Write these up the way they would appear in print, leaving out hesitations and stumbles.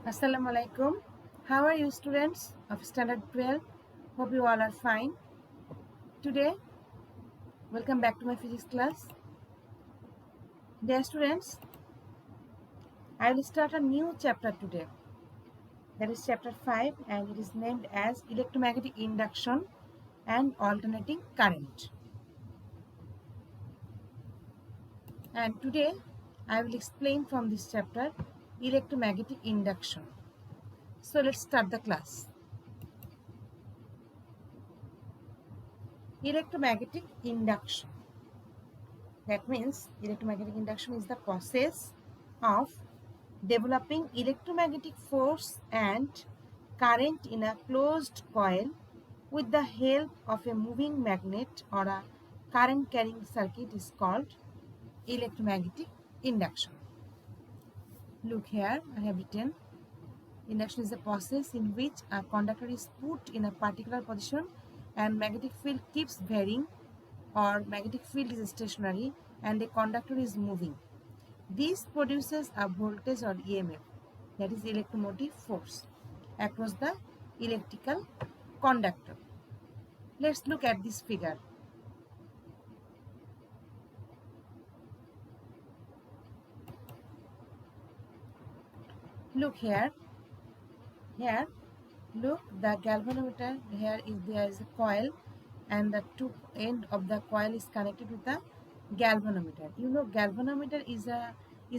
Assalamu alaikum. How are you, students of Standard 12? Hope you all are fine. Today, welcome back to my physics class. Dear students, I will start a new chapter today. That is chapter 5, and it is named as Electromagnetic Induction and Alternating Current. And today, I will explain from this chapter electromagnetic induction. So let's start the class. Electromagnetic induction. That means electromagnetic induction is the process of developing electromagnetic force and current in a closed coil with the help of a moving magnet or a current carrying circuit is called electromagnetic induction. Look here, I have written induction is a process in which a conductor is put in a particular position and magnetic field keeps varying, or magnetic field is stationary and the conductor is moving. This produces a voltage or EMF, that is electromotive force, across the electrical conductor. Let's look at this figure. Look here. Here, look, the galvanometer. Here is there is a coil, and the two end of the coil is connected with the galvanometer. You know, galvanometer is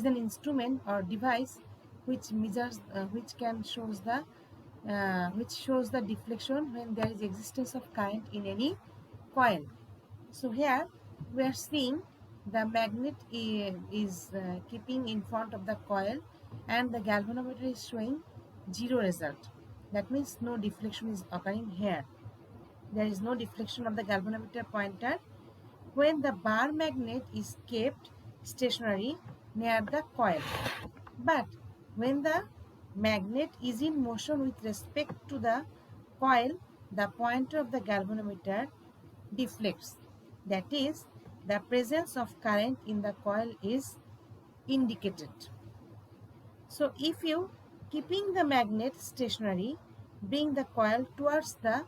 an instrument or device which measures, which shows the deflection when there is existence of current in any coil. So here we are seeing the magnet is keeping in front of the coil, and the galvanometer is showing zero result. That means no deflection is occurring here. There is no deflection of the galvanometer pointer when the bar magnet is kept stationary near the coil. But when the magnet is in motion with respect to the coil, the pointer of the galvanometer deflects. That is, the presence of current in the coil is indicated. So if you, keeping the magnet stationary, bring the coil towards the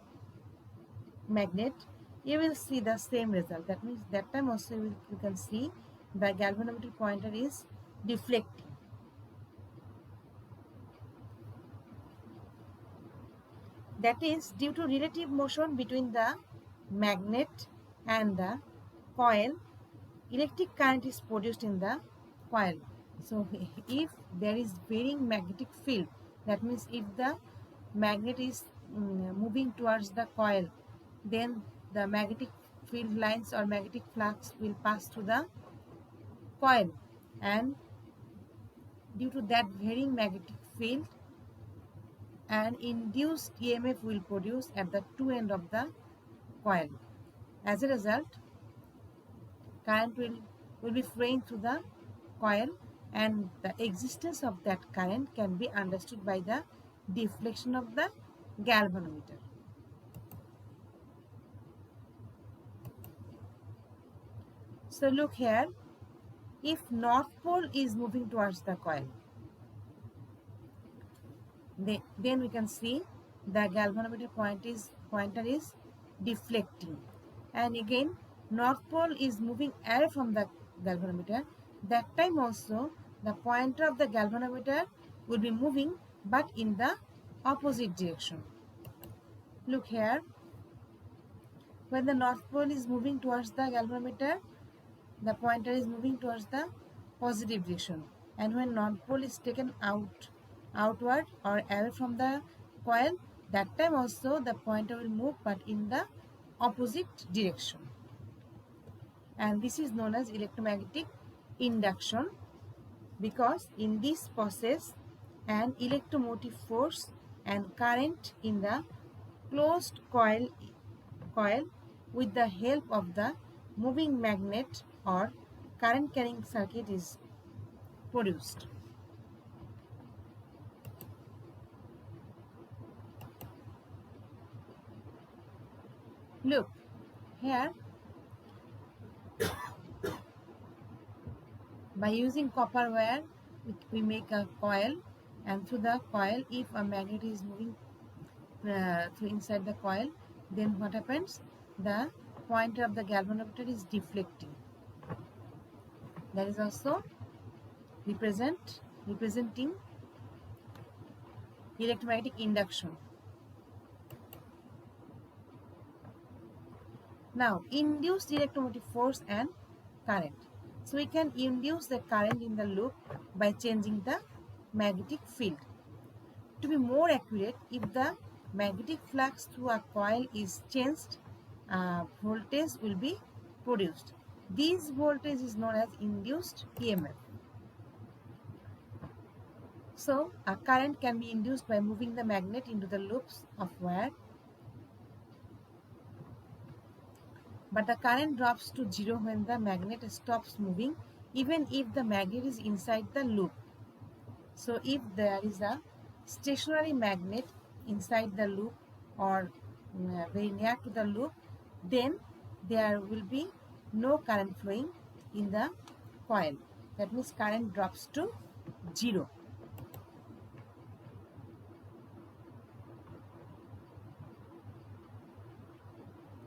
magnet, you will see the same result. That means that time also you can see the galvanometer pointer is deflecting. That is due to relative motion between the magnet and the coil, electric current is produced in the coil. So if there is varying magnetic field, that means if the magnet is moving towards the coil, then the magnetic field lines or magnetic flux will pass through the coil, and due to that varying magnetic field, an induced EMF will produce at the two end of the coil. As a result, current will be flowing through the coil, and the existence of that current can be understood by the deflection of the galvanometer. So look here, if north pole is moving towards the coil, then we can see the galvanometer pointer is deflecting, and again north pole is moving away from the galvanometer. That time also the pointer of the galvanometer will be moving, but in the opposite direction. Look here, when the north pole is moving towards the galvanometer, the pointer is moving towards the positive direction, and when north pole is taken outward or away from the coil, that time also the pointer will move, but in the opposite direction. And this is known as electromagnetic induction, because in this process an electromotive force and current in the closed coil with the help of the moving magnet or current carrying circuit is produced. Look here, by using copper wire we make a coil, and through the coil. If a magnet is moving through inside the coil, then what happens? The pointer of the galvanometer is deflecting. That is also representing electromagnetic induction. Now, induced electromotive force and current. So we can induce the current in the loop by changing the magnetic field. To be more accurate, if the magnetic flux through a coil is changed, voltage will be produced. This voltage is known as induced EMF. So a current can be induced by moving the magnet into the loops of wire, but the current drops to zero when the magnet stops moving, even if the magnet is inside the loop. So if there is a stationary magnet inside the loop or very near to the loop, then there will be no current flowing in the coil. That means current drops to zero.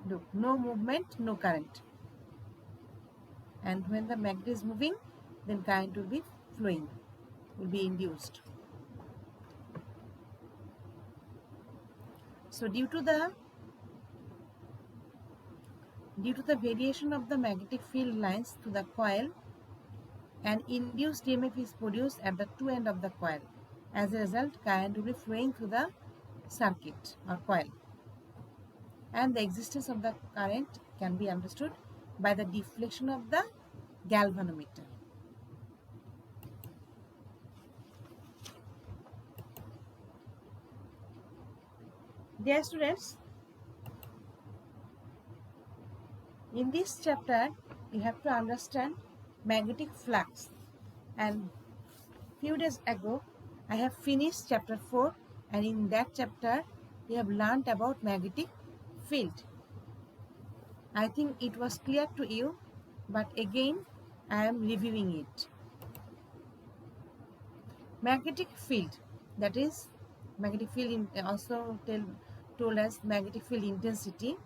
Look, no movement, no current. And when the magnet is moving, then current will be flowing, will be induced. So due to the variation of the magnetic field lines to the coil, an induced EMF is produced at the two ends of the coil. As a result, current will be flowing through the circuit or coil. And the existence of the current can be understood by the deflection of the galvanometer. Dear students, in this chapter, you have to understand magnetic flux. And few days ago, I have finished chapter 4, and in that chapter, we have learned about magnetic field. I think it was clear to you, but again, I am reviewing it. Magnetic field, that is magnetic field also told as magnetic field intensity,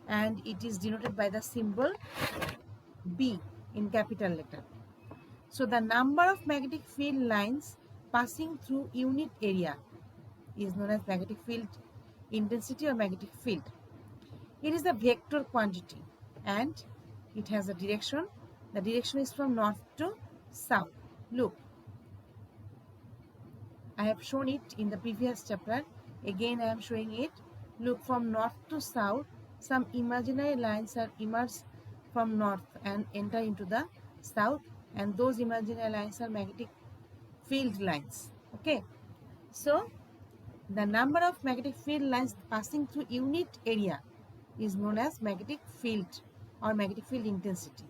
and it is denoted by the symbol B in capital letter. So the number of magnetic field lines passing through unit area is known as magnetic field intensity or magnetic field. It is a vector quantity and it has a direction. The direction is from north to south. Look, I have shown it in the previous chapter. Again, I am showing it. Look, from north to south, some imaginary lines are emerged from north and enter into the south, and those imaginary lines are magnetic field lines. Okay, so the number of magnetic field lines passing through unit area is known as magnetic field or magnetic field intensity.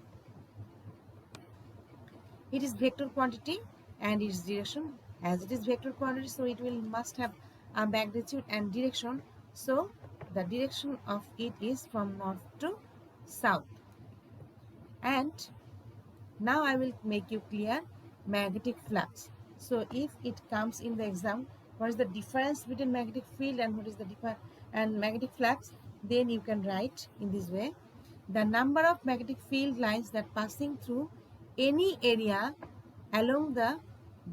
It is vector quantity and its direction. As it is vector quantity, so it must have a magnitude and direction. So the direction of it is from north to south. And now I will make you clear magnetic flux. So if it comes in the exam, what is the difference between magnetic field and what is the magnetic flux, then you can write in this way: the number of magnetic field lines that passing through any area along the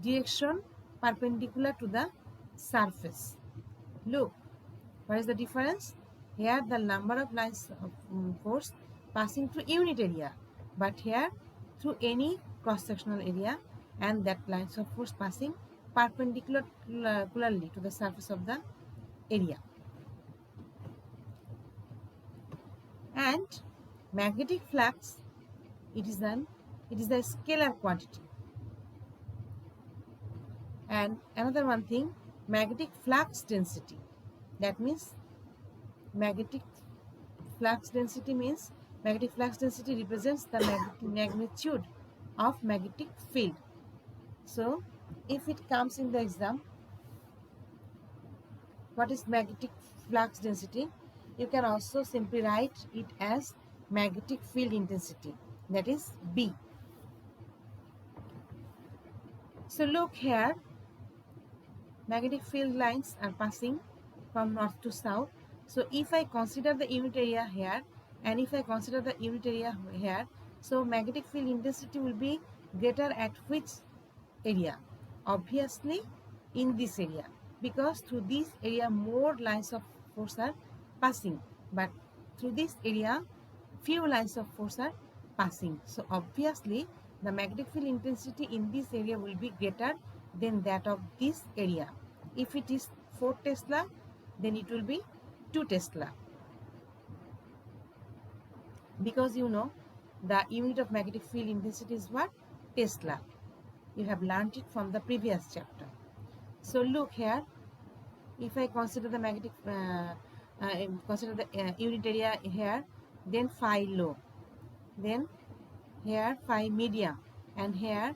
direction perpendicular to the surface. Look, what is the difference? Here the number of lines of force passing through unit area, but here through any cross-sectional area, and that lines of force passing perpendicularly to the surface of the area. And magnetic flux, it is a scalar quantity. And another one thing, magnetic flux density. That means magnetic flux density represents the magnitude of magnetic field. So if it comes in the exam, what is magnetic flux density? You can also simply write it as magnetic field intensity, that is B. So look here, magnetic field lines are passing from north to south. So if I consider the unit area here and if I consider the unit area here, so magnetic field intensity will be greater at which area? Obviously in this area, because through this area more lines of force are passing, but through this area few lines of force are passing. So obviously the magnetic field intensity in this area will be greater than that of this area. If it is 4 Tesla, then it will be 2 Tesla. Because you know the unit of magnetic field intensity is what? Tesla. You have learned it from the previous chapter. So look here, if I consider the magnetic consider the unit area here, then phi low, then here phi medium, and here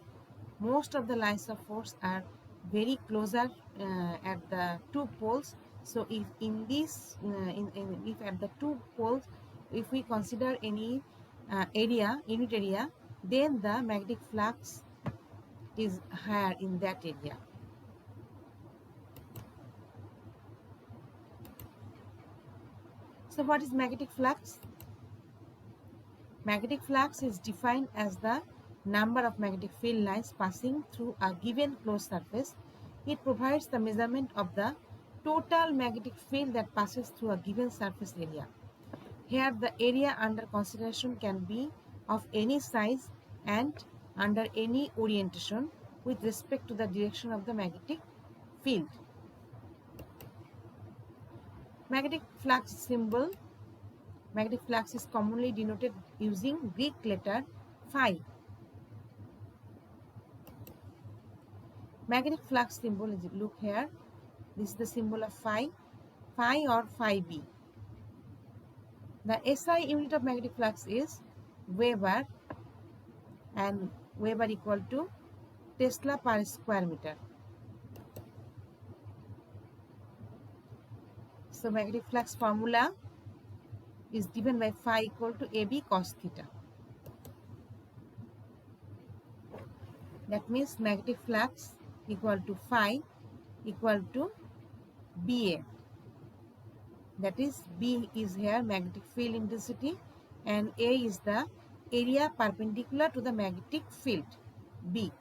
most of the lines of force are very closer at the two poles. So if in this if at the two poles, if we consider any unit area, then the magnetic flux is higher in that area. So what is magnetic flux? Magnetic flux is defined as the number of magnetic field lines passing through a given closed surface. It provides the measurement of the total magnetic field that passes through a given surface area. Here the area under consideration can be of any size and under any orientation with respect to the direction of the magnetic field. Magnetic flux symbol. Magnetic flux is commonly denoted using Greek letter phi. Magnetic flux symbol is, look here, this is the symbol of phi or phi b. The SI unit of magnetic flux is Weber, and Weber equal to Tesla per square meter. So magnetic flux formula is given by phi equal to AB cos theta. That means magnetic flux equal to phi equal to BA. That is, B is here magnetic field intensity and A is the area perpendicular to the magnetic field, B.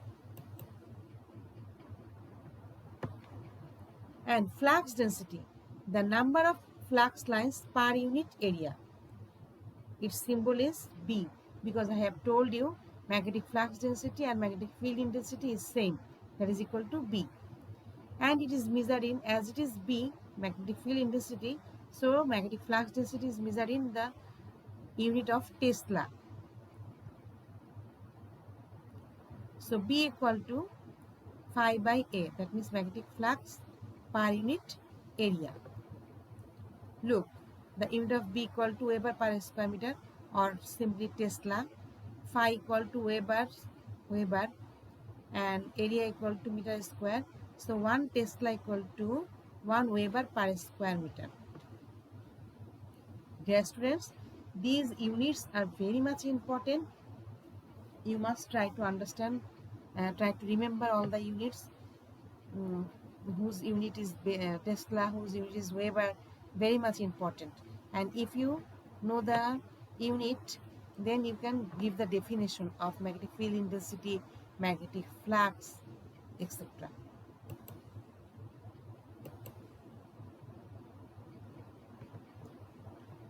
And flux density, the number of flux lines per unit area. Its symbol is B, because I have told you magnetic flux density and magnetic field intensity is same, that is equal to B. And it is measured in, as it is B, magnetic field intensity, so magnetic flux density is measured in the unit of Tesla. So B equal to phi by A, that means magnetic flux per unit area. Look, the unit of B equal to Weber per square meter, or simply Tesla. Phi equal to Weber, and area equal to meter square. So 1 Tesla equal to 1 Weber per square meter. Dear students, these units are very much important. You must try to understand, try to remember all the units, whose unit is Tesla, whose unit is Weber, very much important. And if you know the unit, then you can give the definition of magnetic field intensity, magnetic flux, etc.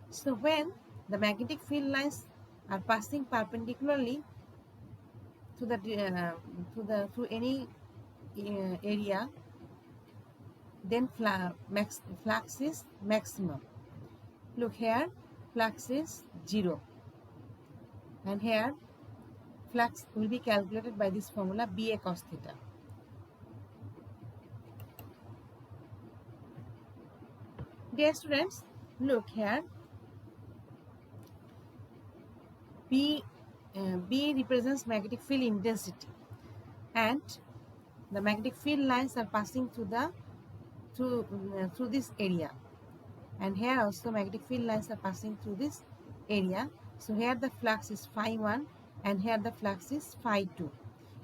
So when the magnetic field lines are passing perpendicularly to the through any area, then flux is maximum. Look here, flux is 0, and here flux will be calculated by this formula BA cos theta. Dear students, look here, B represents magnetic field intensity, and the magnetic field lines are passing through this area, and here also magnetic field lines are passing through this area. So here the flux is phi 1 and here the flux is phi 2.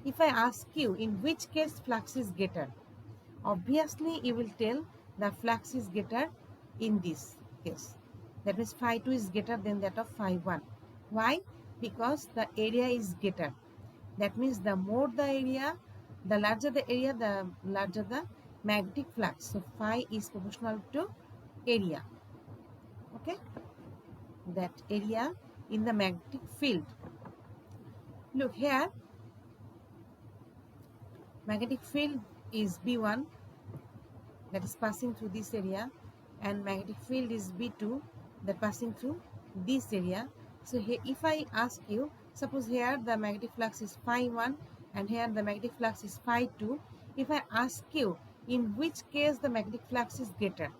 If I ask you in which case flux is greater, obviously you will tell the flux is greater in this case. That means phi 2 is greater than that of phi 1. Why? Because the area is greater. That means the more the area, the larger the area, the larger the magnetic flux. So phi is proportional to area. Okay, that area in the magnetic field. Look here, magnetic field is B1, that is passing through this area, and magnetic field is B2, that passing through this area. So here, if I ask you, suppose here the magnetic flux is phi 1 and here the magnetic flux is phi 2. If I ask you in which case the magnetic flux is greater,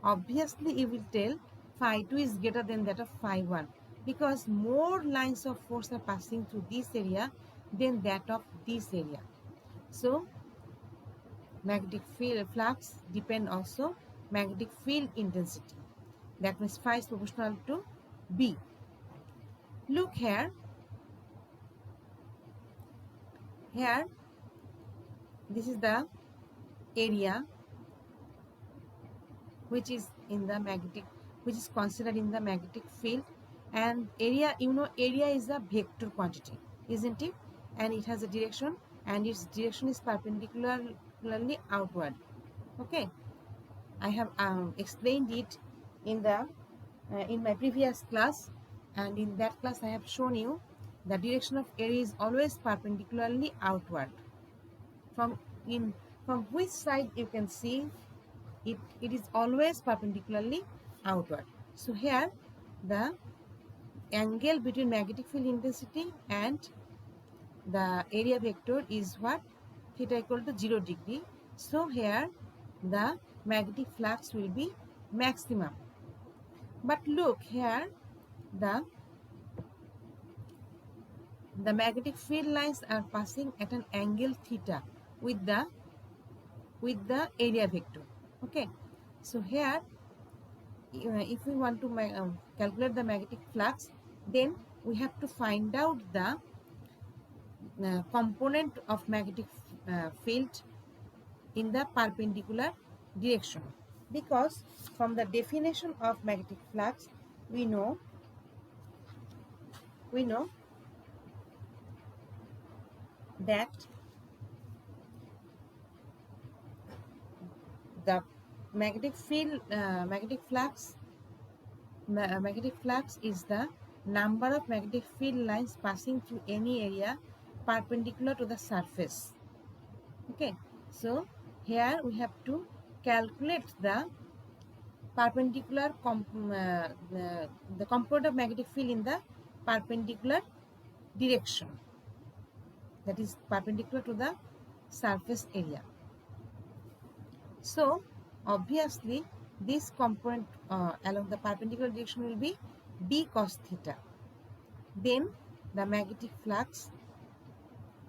obviously you will tell phi 2 is greater than that of phi 1, because more lines of force are passing through this area than that of this area. So magnetic field flux depend also magnetic field intensity. That means phi is proportional to B. Look here. Here, this is the area which is in the magnetic, which is considered in the magnetic field, and area, you know, area is a vector quantity, isn't it? And it has a direction, and its direction is perpendicularly outward. Okay, I have explained it in the in my previous class, and in that class I have shown you the direction of area is always perpendicularly outward. From which side you can see it is always perpendicularly outward. So here the angle between magnetic field intensity and the area vector is what? Theta equal to 0 degree. So here the magnetic flux will be maximum. But look here, the magnetic field lines are passing at an angle theta with the area vector. Okay, so here if we want to calculate the magnetic flux, then we have to find out the component of magnetic field in the perpendicular direction, because from the definition of magnetic flux we know that the magnetic field magnetic flux is the number of magnetic field lines passing through any area perpendicular to the surface. Okay, so here we have to calculate the perpendicular the component of magnetic field in the perpendicular direction, that is perpendicular to the surface area. So obviously this component along the perpendicular direction will be d cos theta. Then the magnetic flux,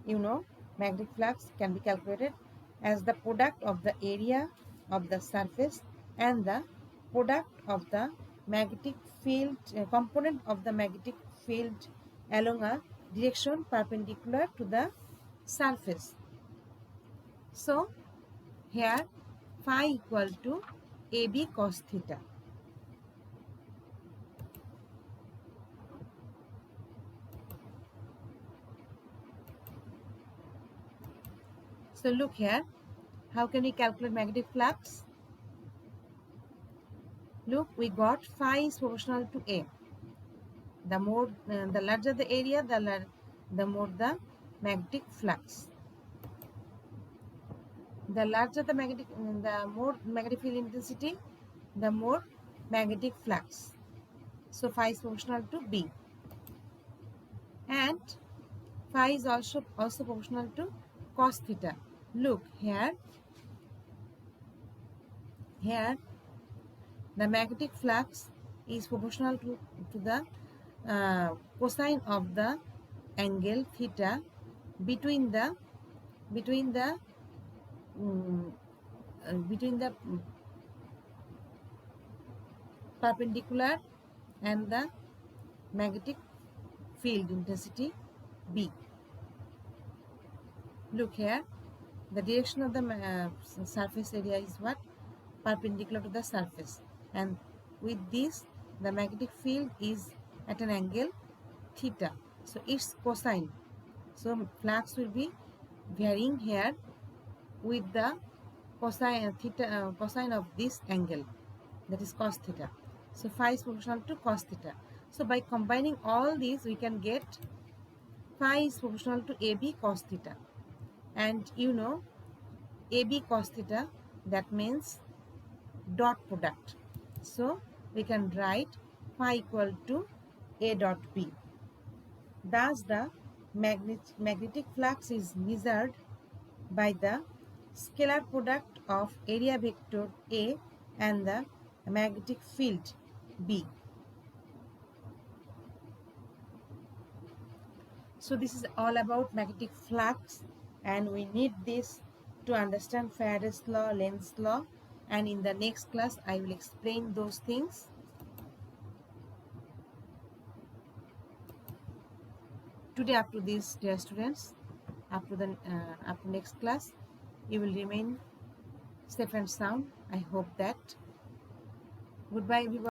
you know, magnetic flux can be calculated as the product of the area of the surface and the product of the magnetic field component of the magnetic field along a direction perpendicular to the surface. So here phi equal to AB cos theta. So look here, how can we calculate magnetic flux? Look, we got phi is proportional to A. The more, the larger the area, the more the magnetic flux. The larger the more magnetic field intensity, the more magnetic flux. So phi is proportional to B, and phi is also proportional to cos theta. Look here, the magnetic flux is proportional to the cosine of the angle theta between the perpendicular and the magnetic field intensity B. Look here, The direction of the surface area is what? Perpendicular to the surface. And with this, the magnetic field is at an angle theta. So its cosine. So flux will be varying here with the cosine of this angle, that is cos theta. So phi is proportional to cos theta. So by combining all these, we can get phi is proportional to AB cos theta. And you know, AB cos theta, that means dot product. So we can write phi equal to A dot B. Thus the magnetic flux is measured by the scalar product of area vector A and the magnetic field B. So this is all about magnetic flux, and we need this to understand Faraday's law, Lenz's law, and in the next class I will explain those things. Today, up to this, dear students, up to next class, you will remain safe and sound. I hope that. Goodbye, everyone.